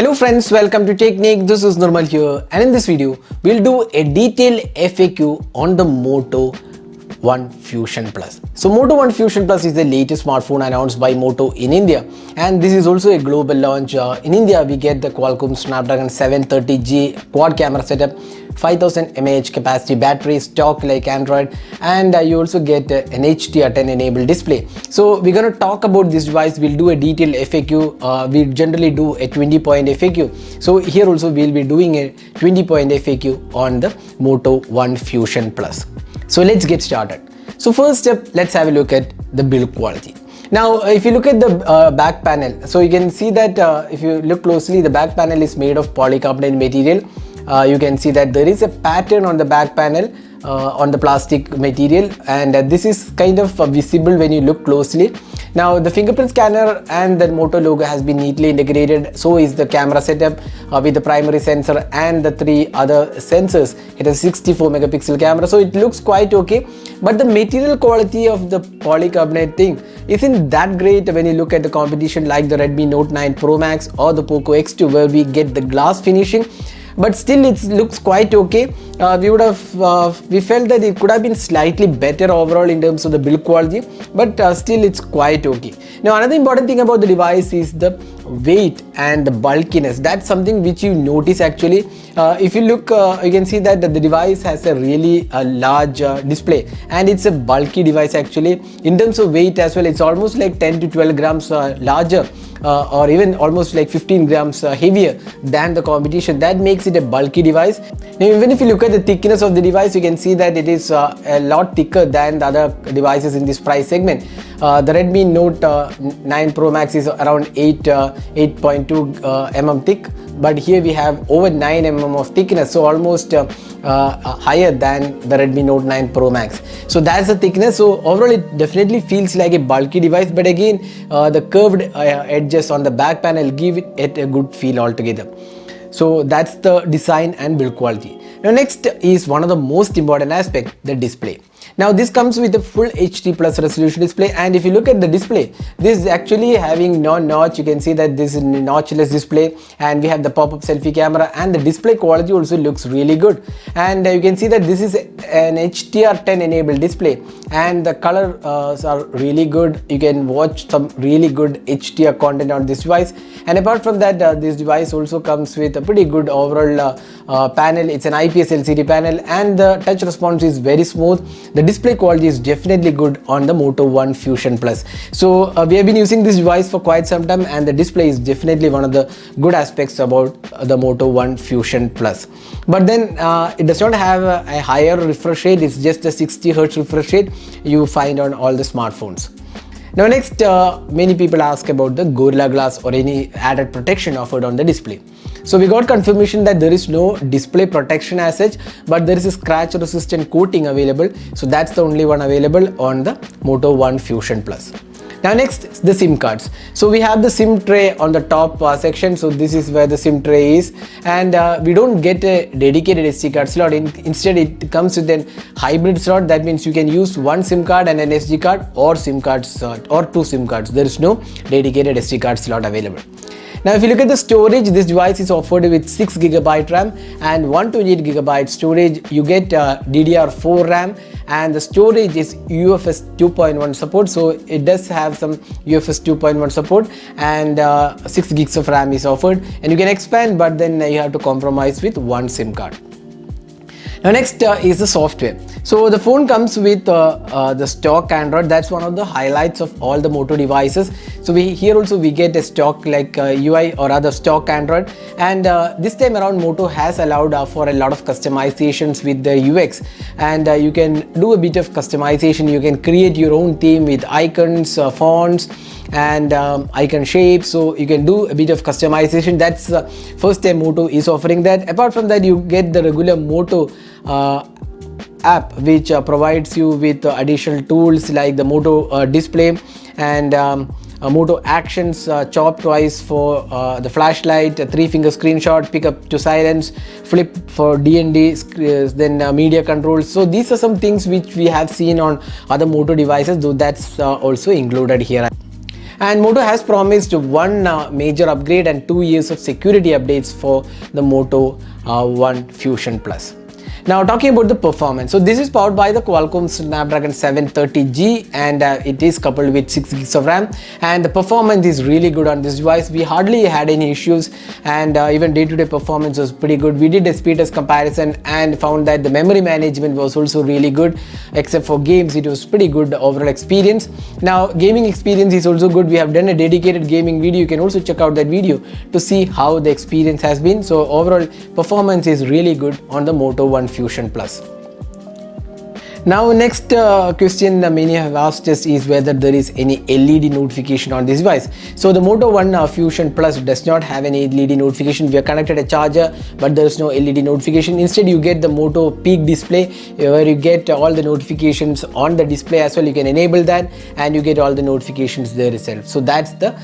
Hello friends, welcome to Technique. This is Normal here, and in this video we'll do a detailed FAQ on the Moto One Fusion Plus. So Moto One Fusion Plus is the latest smartphone announced by Moto in India, and this is also a global launch. In India we get the Qualcomm Snapdragon 730G quad camera setup, 5000 mAh capacity battery, stock like Android, and you also get an HDR10 enabled display. So we're going to talk about this device. We'll do a detailed FAQ. We generally do a 20-point FAQ. So here also we'll be doing a 20-point FAQ on the Moto One Fusion Plus. So let's get started. So first step, let's have a look at the build quality. Now if you look at the back panel, so you can see that if you look closely, the back panel is made of polycarbonate material. You can see that there is a pattern on the back panel on the plastic material, and this is kind of visible when you look closely. Now the fingerprint scanner and the Moto logo has been neatly integrated. So is the camera setup with the primary sensor and the three other sensors. It has 64 megapixel camera, so it looks quite okay. But the material quality of the polycarbonate thing isn't that great when you look at the competition like the Redmi Note 9 Pro Max or the Poco X2, where we get the glass finishing. But still it looks quite okay. We felt that it could have been slightly better overall in terms of the build quality, but still it's quite okay. Now another important thing about the device is the weight and the bulkiness. That's something which you notice actually. If you look, you can see that the device has a really large display, and it's a bulky device actually. In terms of weight as well, it's almost like 10 to 12 grams larger, or even almost like 15 grams heavier than the competition. That makes it a bulky device. Now even if you look at the thickness of the device, you can see that it is a lot thicker than the other devices in this price segment. The Redmi Note 9 Pro Max is around 8.2 mm thick, but here we have over 9 mm of thickness, so almost higher than the Redmi Note 9 Pro Max. So that's the thickness. So overall it definitely feels like a bulky device, but again the curved edges on the back panel give it a good feel altogether. So that's the design and build quality. Now next is one of the most important aspect, the display. Now this comes with a full HD plus resolution display, and if you look at the display, this is actually having no notch. You can see that this is a notchless display, and we have the pop-up selfie camera, and the display quality also looks really good. And you can see that this is an HDR10 enabled display, and the colors are really good. You can watch some really good HDR content on this device. And apart from that, this device also comes with a pretty good overall panel. It's an IPS LCD panel, and the touch response is very smooth. The display quality is definitely good on the Moto One Fusion Plus. So we have been using this device for quite some time, and the display is definitely one of the good aspects about the Moto One Fusion Plus. But then it does not have a higher refresh rate. It's just a 60 Hz refresh rate you find on all the smartphones. Now next, many people ask about the Gorilla Glass or any added protection offered on the display. So we got confirmation that there is no display protection as such, but there is a scratch resistant coating available. So that's the only one available on the Moto One Fusion Plus. Now next, the SIM cards. So we have the SIM tray on the top section. So this is where the SIM tray is, and we don't get a dedicated SD card slot. Instead it comes with a hybrid slot. That means you can use one SIM card and an SD card, or SIM cards or two SIM cards. There is no dedicated SD card slot available. Now if you look at the storage, this device is offered with 6 GB RAM and 128 GB storage. You get DDR4 RAM, and the storage is UFS 2.1 support. So it does have some UFS 2.1 support, and 6 gigs of RAM is offered, and you can expand, but then you have to compromise with one SIM card. Now next is the software. So the phone comes with the stock Android. That's one of the highlights of all the Moto devices. So here also we get a stock like UI or other stock Android, and this time around Moto has allowed for a lot of customizations with the UX, and you can do a bit of customization. You can create your own theme with icons, fonts, and icon shapes. So you can do a bit of customization. That's the first time Moto is offering that. Apart from that, you get the regular Moto app, which provides you with additional tools like the Moto display and Moto actions, chop twice for the flashlight, 3-finger screenshot, pick up to silence, flip for DND, then media controls. So these are some things which we have seen on other Moto devices, though that's also included here. And Moto has promised one major upgrade and 2 years of security updates for the Moto One Fusion Plus. Now talking about the performance, so this is powered by the Qualcomm Snapdragon 730G and it is coupled with 6 gigs of RAM, and the performance is really good on this device. We hardly had any issues, and even day-to-day performance was pretty good. We did a speed test comparison and found that the memory management was also really good, except for games it was pretty good overall experience. Now gaming experience is also good. We have done a dedicated gaming video. You can also check out that video to see how the experience has been. So overall performance is really good on the Moto One Fusion Plus. Now next question many have asked us is whether there is any LED notification on this device. So the Moto One Fusion Plus does not have any LED notification. We have connected a charger, but there is no LED notification. Instead you get the Moto Peak display where you get all the notifications on the display as well. You can enable that and you get all the notifications there itself. So that's the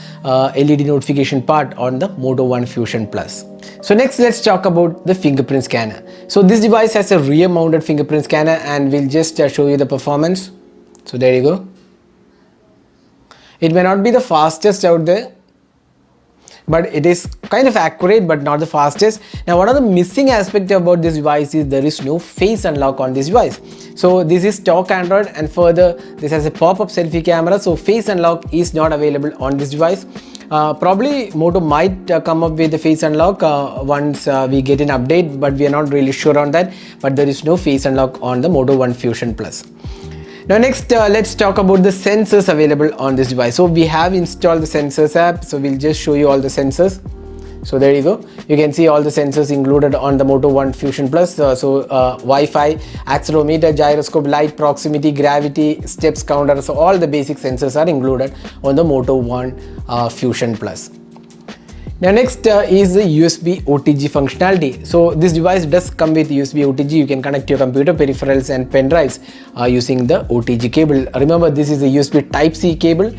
LED notification part on the Moto One Fusion Plus. So next let's talk about the fingerprint scanner. So this device has a rear mounted fingerprint scanner and we'll just show you the performance. So there you go. It may not be the fastest out there, but it is kind of accurate but not the fastest. Now one of the missing aspects about this device is there is no face unlock on this device. So this is stock Android, and further this has a pop-up selfie camera, so face unlock is not available on this device. Probably Moto might come up with the face unlock once we get an update, but we are not really sure on that. But there is no face unlock on the Moto One Fusion Plus. Now next let's talk about the sensors available on this device. So we have installed the sensors app, so we'll just show you all the sensors. So there you go. You can see all the sensors included on the Moto One Fusion Plus. Wi-Fi, accelerometer, gyroscope, light, proximity, gravity, steps counter. So all the basic sensors are included on the Moto One Fusion Plus. Now next is the USB OTG functionality. So this device does come with USB OTG. You can connect your computer peripherals and pen drives using the OTG cable. Remember, this is a USB Type-C cable,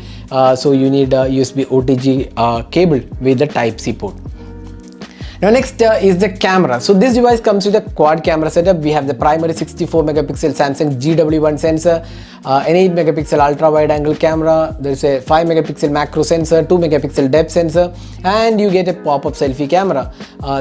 so you need a USB OTG cable with the Type-C port. Now next is the camera. So this device comes with a quad camera setup. We have the primary 64 megapixel Samsung GW1 sensor, an 8 megapixel ultra wide angle camera, there's a 5 megapixel macro sensor, 2 megapixel depth sensor, and you get a pop-up selfie camera.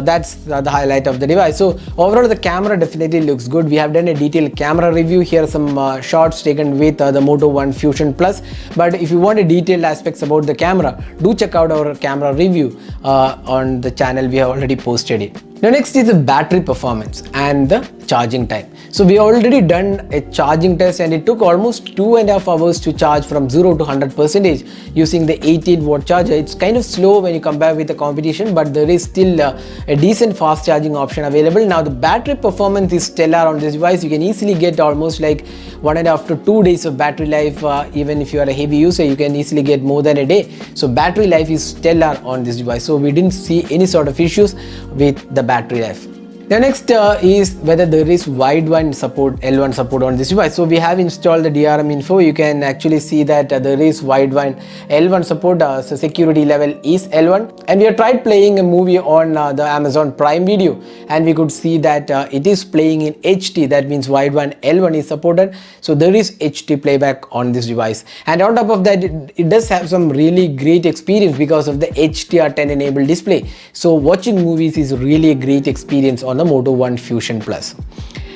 That's the highlight of the device. So overall the camera definitely looks good. We have done a detailed camera review. Here are some shots taken with the Moto One Fusion Plus. But if you want a detailed aspects about the camera, do check out our camera review on the channel. We have already posted it. Now next is the battery performance and the charging time. So we already done a charging test and it took almost 2.5 hours to charge from 0 to 100% using the 88 watt charger. It's kind of slow when you compare with the competition, but there is still a decent fast charging option available. Now the battery performance is stellar on this device. You can easily get almost like 1.5 to 2 days of battery life. Even if you are a heavy user, you can easily get more than a day. So battery life is stellar on this device. So we didn't see any sort of issues with the battery life. Now next is whether there is Widewine support, L1 support on this device. So we have installed the DRM info. You can actually see that there is Widewine L1 support. So security level is L1, and we have tried playing a movie on the Amazon Prime Video, and we could see that it is playing in HD. That means Widewine L1 is supported. So there is HD playback on this device, and on top of that it does have some really great experience because of the HDR10 enabled display. So watching movies is really a great experience on the Moto One Fusion Plus.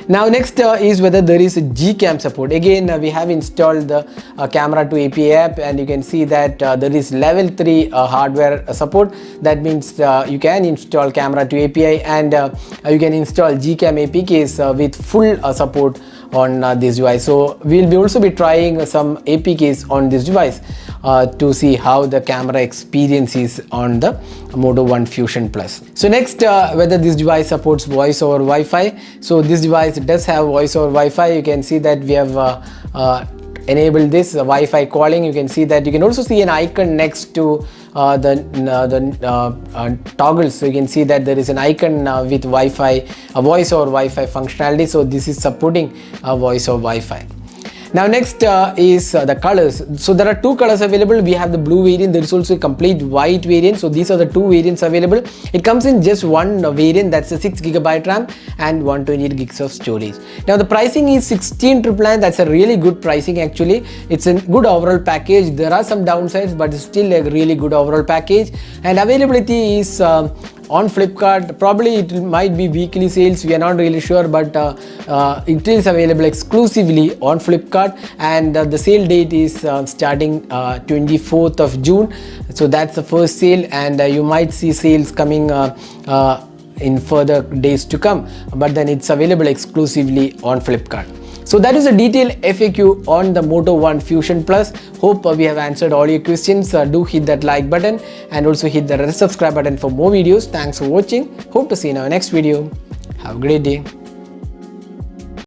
Now next is whether there is a GCam support. Again we have installed the camera to API app, and you can see that there is level 3 hardware support. That means you can install camera to API, and you can install GCam APKs with full support on this device. So we'll be also be trying some APKs on this device to see how the camera experience is on the Moto One Fusion Plus. So next whether this device supports voice over Wi-Fi. So this device does have voice over Wi-Fi. You can see that we have enabled this Wi-Fi calling. You can see that you can also see an icon next to the toggles. So you can see that there is an icon with Wi-Fi, a voice over Wi-Fi functionality. So this is supporting voice over Wi-Fi. Now next is the colors. So there are two colors available. We have the blue variant. There is also a complete white variant. So these are the two variants available. It comes in just one variant, that's a 6GB RAM and 128 gigs of storage. Now the pricing is 16,999. That's a really good pricing actually. It's a good overall package. There are some downsides, but it's still a really good overall package. And availability is on Flipkart. Probably it might be weekly sales, we are not really sure, but it is available exclusively on Flipkart, and the sale date is starting 24th of June. So that's the first sale, and you might see sales coming in further days to come, but then it's available exclusively on Flipkart. So that is a detailed FAQ on the Moto One Fusion Plus. Hope we have answered all your questions. Do hit that like button and also hit the subscribe button for more videos. Thanks for watching. Hope to see you in our next video. Have a great day.